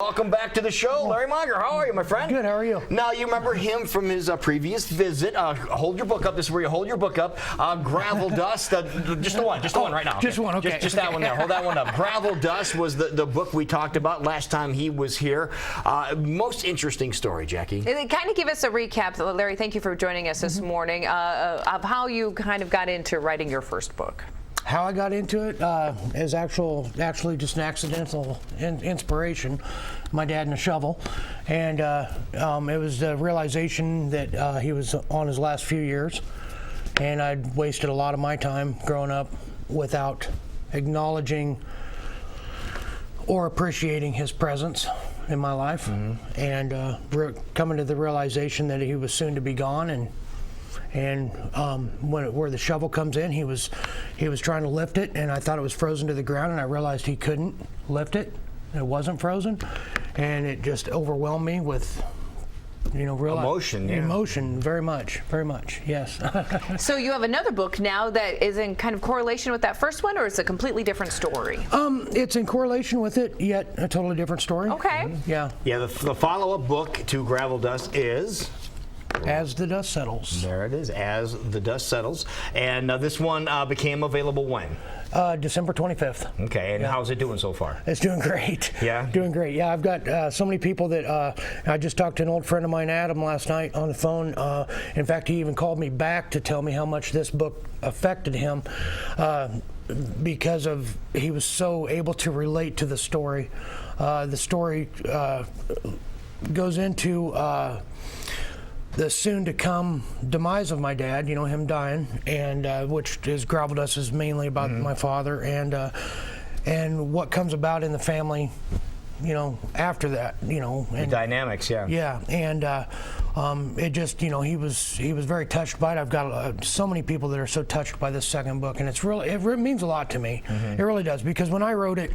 Welcome back to the show, Larry Monger. How are you, my friend? Good, how are you? Now, you remember him from his previous visit. Hold your book up. This is where you hold your book up. Gravel Dust. Just the one right now. Just one, okay. Just that one there. Hold that one up. Gravel Dust was the book we talked about last time he was here. Most interesting story, Jackie. Kind of give us a recap, Larry, thank you for joining us this morning, of how you kind of got into writing your first book. How I got into it is actually just an accidental inspiration. My dad and a shovel, and it was the realization that he was on his last few years, and I'd wasted a lot of my time growing up without acknowledging or appreciating his presence in my life, and coming to the realization that he was soon to be gone, and where the shovel comes in, he was trying to lift it, and I thought it was frozen to the ground, and I realized he couldn't lift it. It wasn't frozen, and it just overwhelmed me with, real emotion. Yeah. Emotion, very much, yes. So you have another book now that is in kind of correlation with that first one, or it's a completely different story? It's in correlation with it, yet a totally different story. Okay. Yeah. Yeah. The follow-up book to Gravel Dust is. As the Dust Settles. There it is, As the Dust Settles. And this one became available when? December 25th. Okay, and how's it doing so far? It's doing great. Yeah? Doing great. Yeah, I've got so many people that I just talked to an old friend of mine, Adam, last night on the phone. In fact, he even called me back to tell me how much this book affected him because of he was so able to relate to the story. The story goes into the soon-to-come demise of my dad, him dying, and which is Gravel Dust is mainly about my father, and what comes about in the family, after that, and the dynamics, yeah. Yeah, and it just, he was very touched by it. I've got so many people that are so touched by this second book, and it means a lot to me. It really does, because when I wrote it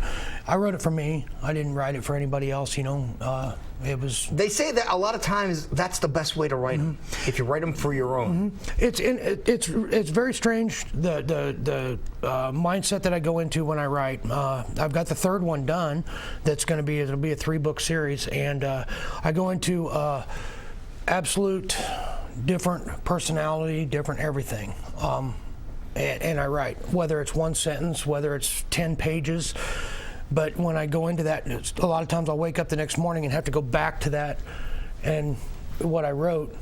for me. I didn't write it for anybody else, It was. They say that a lot of times that's the best way to write them. If you write them for your own. It's very strange the mindset that I go into when I write. I've got the third one done. It'll be a 3-book series, and I go into absolute different personality, different everything. And I write, whether it's one sentence, whether it's 10 pages. But when I go into that, a lot of times I'll wake up the next morning and have to go back to that and what I wrote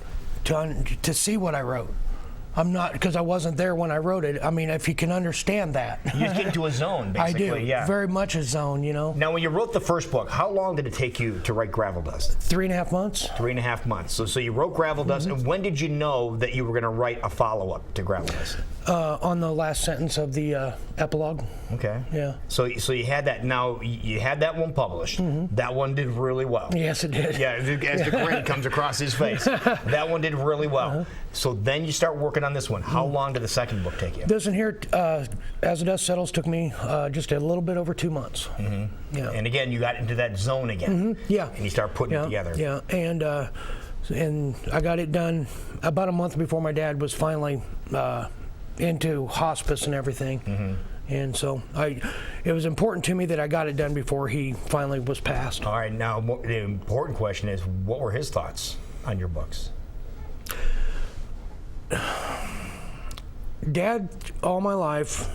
to see what I wrote. I'm not, because I wasn't there when I wrote it. I mean, if you can understand that. You just get into a zone, basically. I do, yeah. very much a zone, Now, when you wrote the first book, how long did it take you to write Gravel Dust? 3.5 months. 3.5 months. So you wrote Gravel Dust, and when did you know that you were going to write a follow-up to Gravel Dust? On the last sentence of the epilogue. Okay. Yeah. So you had that. Now you had that one published. That one did really well. Yes, it did. Yeah, as the grin comes across his face. That one did really well. So then you start working on this one. How long did the second book take you? This one here, As the Dust Settles, took me just a little bit over 2 months. Yeah. And again, you got into that zone again. Yeah. And you start putting it together. Yeah, and I got it done about a month before my dad was finally into hospice and everything. And so it was important to me that I got it done before he finally was passed. All right, now the important question is, what were his thoughts on your books? Dad, all my life,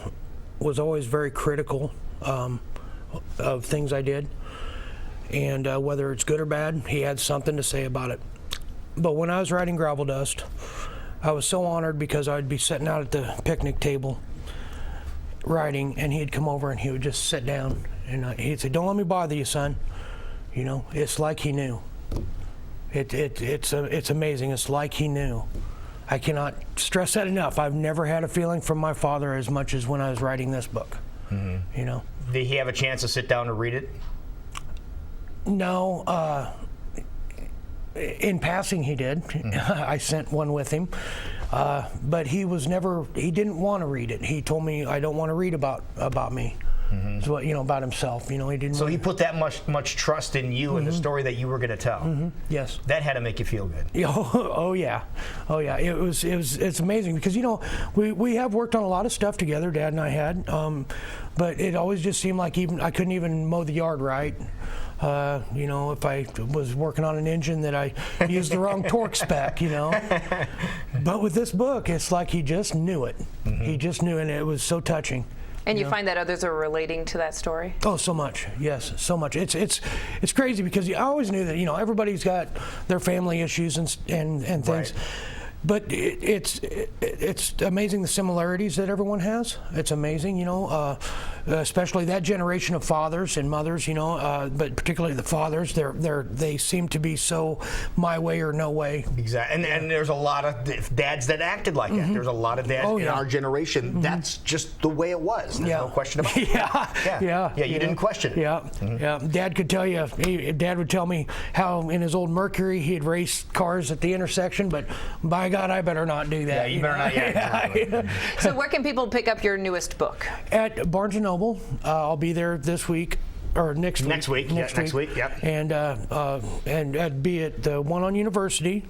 was always very critical of things I did. And whether it's good or bad, he had something to say about it. But when I was writing Gravel Dust, I was so honored because I'd be sitting out at the picnic table writing, and he'd come over and he would just sit down and he'd say, "Don't let me bother you, son." It's like he knew. It's amazing. It's like he knew. I cannot stress that enough. I've never had a feeling from my father as much as when I was writing this book. Did he have a chance to sit down and read it? No. In passing, he did. I sent one with him. But he didn't want to read it. He told me, "I don't want to read about me." So, about himself. He didn't. So he put that much trust in you and the story that you were going to tell. Yes. That had to make you feel good. Oh yeah. It's amazing because we have worked on a lot of stuff together, Dad and I had, but it always just seemed like I couldn't even mow the yard right. You know, if I was working on an engine that I used the wrong torque spec, you know. But with this book, it's like he just knew it. He just knew it, and it was so touching. And you find that others are relating to that story? Oh, so much. Yes, so much. It's crazy because I always knew that, you know, everybody's got their family issues and things. Right. But it's amazing the similarities that everyone has. It's amazing, you know, especially that generation of fathers and mothers, you know, but particularly the fathers. They seem to be so my way or no way. Exactly, and there's a lot of dads that acted like that. There's a lot of dads in our generation. That's just the way it was. There's no question about it. Yeah. You didn't question it. Yeah. Dad could tell you. Dad would tell me how in his old Mercury he'd race cars at the intersection, but by God, I better not do that. Yeah, you better not. Yeah, exactly. So where can people pick up your newest book? At Barnes & Noble. I'll be there this week. Or next week. Next week. Yep. And I'd be at the one on University.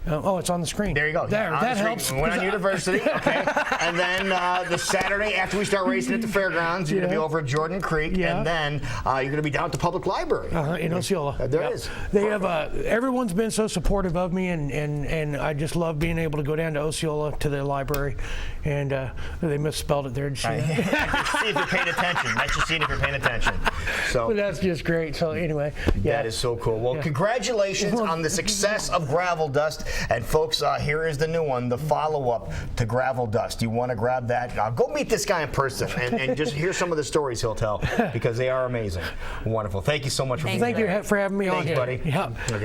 Oh, it's on the screen. There you go. There, that helps. Went on University, okay. And then the Saturday after we start racing at the fairgrounds, you're going to be over at Jordan Creek, and then you're going to be down at the public library. In Osceola. There is. They have everyone's been so supportive of me, and I just love being able to go down to Osceola to the library, and they misspelled it there. Did you see that? See if you're paying attention. That's just seeing if you're paying attention. So But that's just great. So anyway, that is so cool. Well, congratulations on the success of Gravel Dust. And folks, here is the new one, the follow-up to Gravel Dust. You want to grab that? Go meet this guy in person and just hear some of the stories he'll tell because they are amazing. Wonderful. Thank you so much for being here. Thank you for having me on Thanks, here. buddy. Yeah.